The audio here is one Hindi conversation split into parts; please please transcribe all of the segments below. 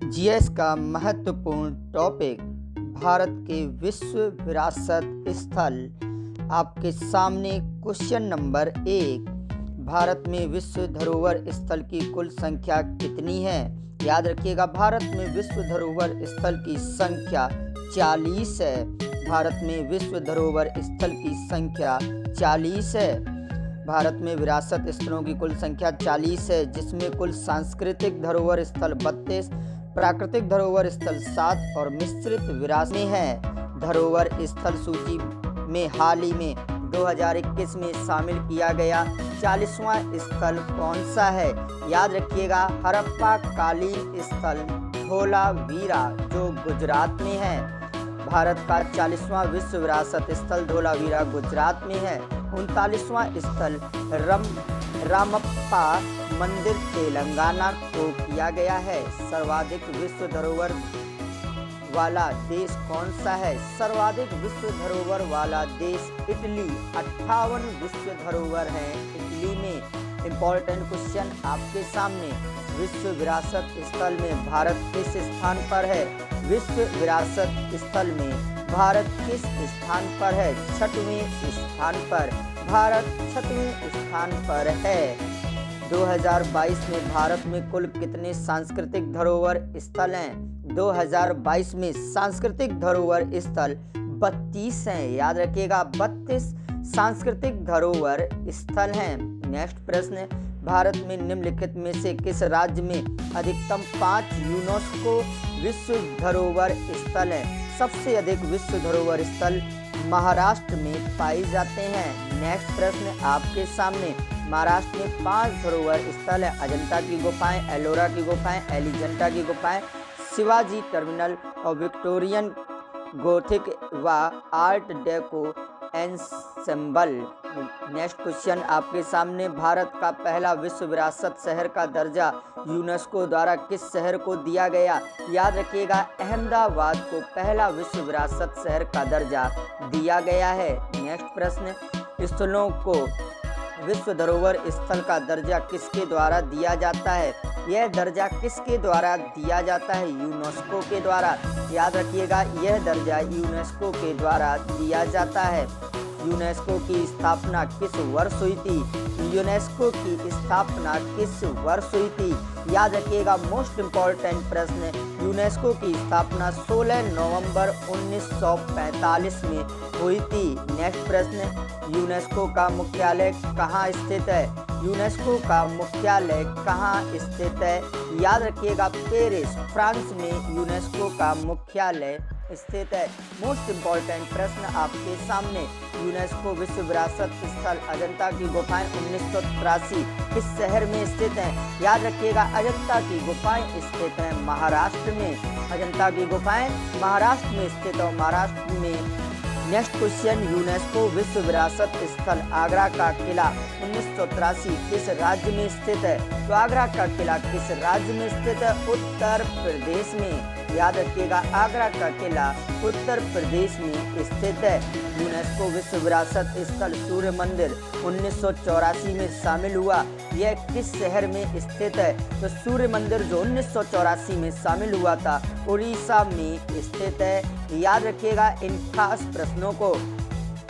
जीएस का महत्वपूर्ण टॉपिक भारत के विश्व विरासत स्थल। आपके सामने क्वेश्चन नंबर 1। भारत में विश्व धरोहर स्थल की कुल संख्या कितनी है? याद रखिएगा, भारत में विश्व धरोहर स्थल की संख्या 40 है। भारत में विश्व धरोहर स्थल की संख्या 40 है। भारत में विरासत स्थलों की कुल संख्या 40 है, जिसमें कुल सांस्कृतिक धरोहर स्थल 32, प्राकृतिक धरोहर स्थल 7 और मिश्रित विरासत में है। धरोहर स्थल सूची में हाल ही में 2021 में शामिल किया गया 40वां स्थल कौन सा है? याद रखिएगा, हड़प्पा कालीन स्थल धोलावीरा, जो गुजरात में है। भारत का 40वां विश्व विरासत स्थल धोलावीरा गुजरात में है। 39वां स्थल रामप्पा मंदिर तेलंगाना को किया गया है। सर्वाधिक विश्व धरोहर वाला देश कौन सा है? सर्वाधिक विश्व धरोहर वाला देश इटली, 58 विश्व धरोहर है इटली में। इम्पोर्टेंट क्वेश्चन आपके सामने, विश्व विरासत स्थल में भारत किस स्थान पर है? विश्व विरासत स्थल में भारत किस स्थान पर है? 6वें स्थान पर। भारत 6वें स्थान पर है। 2022 में भारत में कुल कितने सांस्कृतिक धरोहर स्थल हैं? 2022 में सांस्कृतिक धरोहर स्थल 32 हैं। याद रखिएगा, 32 सांस्कृतिक धरोहर स्थल हैं। नेक्स्ट प्रश्न, भारत में निम्नलिखित में से किस राज्य में अधिकतम 5 यूनेस्को विश्व धरोहर स्थल हैं? सबसे अधिक विश्व धरोहर स्थल महाराष्ट्र में पाए जाते हैं। नेक्स्ट प्रश्न आपके सामने, महाराष्ट्र में 5 धरोहर स्थल है। अजंता की गुफाएं, एलोरा की गुफाएं, एलिजेंटा की गुफाएं, शिवाजी टर्मिनल और विक्टोरियन गोथिक व art deco ensemble. Next question आपके सामने, भारत का पहला विश्व विरासत शहर का दर्जा यूनेस्को द्वारा किस शहर को दिया गया? याद रखिएगा, अहमदाबाद को पहला विश्व विरासत शहर का दर्जा दिया गया है। नेक्स्ट प्रश्न, स्थलों को विश्व धरोहर स्थल का दर्जा किसके द्वारा दिया जाता है? यह दर्जा किसके द्वारा दिया जाता है? यूनेस्को के द्वारा। याद रखिएगा, यह दर्जा यूनेस्को के द्वारा दिया जाता है। यूनेस्को की स्थापना किस वर्ष हुई थी? यूनेस्को की स्थापना किस वर्ष हुई थी? याद रखिएगा, मोस्ट इम्पॉर्टेंट प्रश्न, यूनेस्को की स्थापना 16 नवंबर 1945 में हुई थी। नेक्स्ट प्रश्न, यूनेस्को का मुख्यालय कहाँ स्थित है? यूनेस्को का मुख्यालय कहाँ स्थित है? याद रखिएगा, पेरिस, फ्रांस में यूनेस्को का मुख्यालय स्थित है। मोस्ट इम्पॉर्टेंट प्रश्न आपके सामने, यूनेस्को विश्व विरासत स्थल अजंता की गुफाएं 1983 किस शहर में स्थित हैं? याद रखिएगा, अजंता की गुफाएं स्थित हैं महाराष्ट्र में। अजंता की गुफाएं महाराष्ट्र में स्थित है, महाराष्ट्र में। नेक्स्ट क्वेश्चन, यूनेस्को विश्व विरासत स्थल आगरा का किला 1983 किस राज्य में स्थित है? तो आगरा का किला किस राज्य में स्थित है? उत्तर प्रदेश में। याद रखिएगा, आगरा का किला उत्तर प्रदेश में स्थित है। यूनेस्को विश्व विरासत स्थल सूर्य मंदिर 1984 में शामिल हुआ, यह किस शहर में स्थित है? तो सूर्य मंदिर जो 1984 में शामिल हुआ था, उड़ीसा में स्थित है। याद रखिएगा इन खास प्रश्नों को।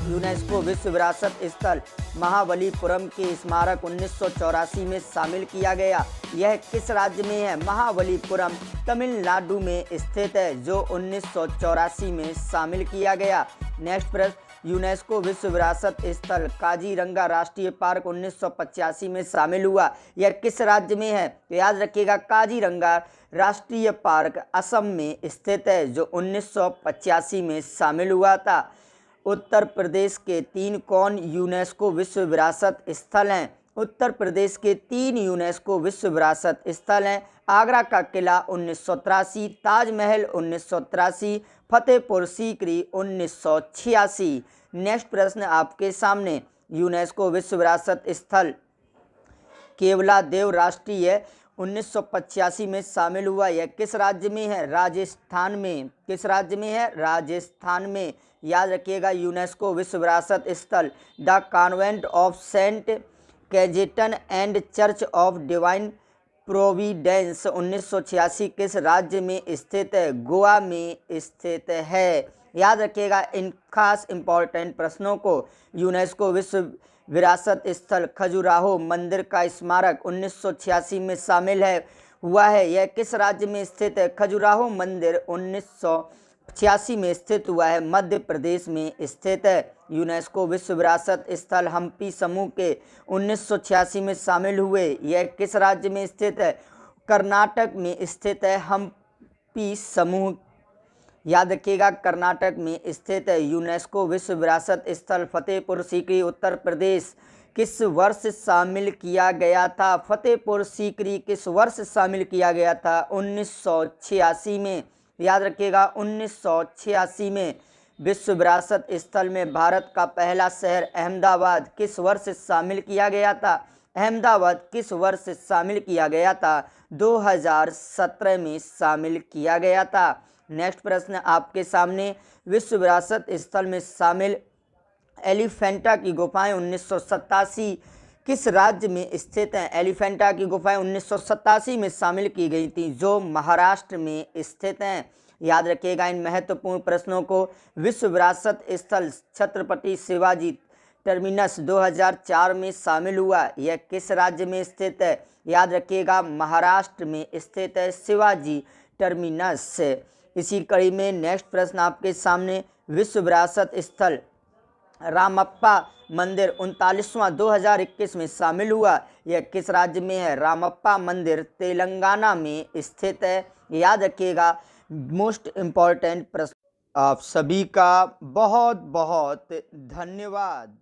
यूनेस्को विश्व विरासत स्थल महाबलीपुरम के स्मारक 1984 में शामिल किया गया, यह किस राज्य में है? महाबलीपुरम तमिलनाडु में स्थित है, जो 1984 में शामिल किया गया। नेक्स्ट प्रश्न, यूनेस्को विश्व विरासत स्थल काजीरंगा राष्ट्रीय पार्क 1985 में शामिल हुआ, यह किस राज्य में है? तो याद रखिएगा, काजीरंगा राष्ट्रीय पार्क असम में स्थित है, जो 1985 में शामिल हुआ था। उत्तर प्रदेश के 3 कौन यूनेस्को विश्व विरासत स्थल हैं? उत्तर प्रदेश के 3 यूनेस्को विश्व विरासत स्थल हैं। आगरा का किला 1983, ताजमहल 1983, फतेहपुर सीकरी 1986। नेक्स्ट प्रश्न आपके सामने, यूनेस्को विश्व विरासत स्थल केवलादेव राष्ट्रीय 1985 में शामिल हुआ, यह किस राज्य में है? राजस्थान में। किस राज्य में है? राजस्थान में। याद रखिएगा, यूनेस्को विश्व विरासत स्थल the convent of saint Cajetan and church of divine providence 1986 किस राज्य में स्थित है? गोवा में स्थित है। याद रखिएगा इन खास इम्पोर्टेंट प्रश्नों को। यूनेस्को विश्व विरासत स्थल खजुराहो मंदिर का स्मारक 1986 में शामिल हुआ है। यह किस राज्य में स्थित है? खजुराहो मंदिर 1986 में स्थित हुआ है, मध्य प्रदेश में स्थित है। यूनेस्को विश्व विरासत स्थल हम्पी समूह के 1986 में शामिल हुए। यह किस राज्य में स्थित है? कर्नाटक में स्थित है हम्पी समूह। याद रखिएगा कर्नाटक में स्थित है। यूनेस्को विश्व विरासत स्थल फतेहपुर सीकरी उत्तर प्रदेश किस वर्ष शामिल किया गया था? फतेहपुर सीकरी किस वर्ष शामिल किया गया था? 1986 में। याद रखिएगा 1986 में। विश्व विरासत स्थल में भारत का पहला शहर अहमदाबाद किस वर्ष शामिल किया गया था? अहमदाबाद किस वर्ष शामिल किया गया था? 2017 में शामिल किया गया था। नेक्स्ट प्रश्न आपके सामने, विश्व विरासत स्थल में शामिल एलिफेंटा की गुफाएं 1987 किस राज्य में स्थित हैं? एलिफेंटा की गुफाएं 1987 में शामिल की गई थी, जो महाराष्ट्र में स्थित हैं। याद रखिएगा इन महत्वपूर्ण प्रश्नों को। विश्व विरासत स्थल छत्रपति शिवाजी टर्मिनस 2004 में शामिल हुआ। यह किस राज्य में स्थित है? याद रखिएगा महाराष्ट्र में स्थित है शिवाजी टर्मिनस। इसी कड़ी में नेक्स्ट प्रश्न आपके सामने, विश्व विरासत स्थल रामप्पा मंदिर 39वां 2021 में शामिल हुआ। यह किस राज्य में है? रामप्पा मंदिर तेलंगाना में स्थित है। याद रखिएगा मोस्ट इम्पॉर्टेंट प्रश्न। आप सभी का बहुत बहुत धन्यवाद।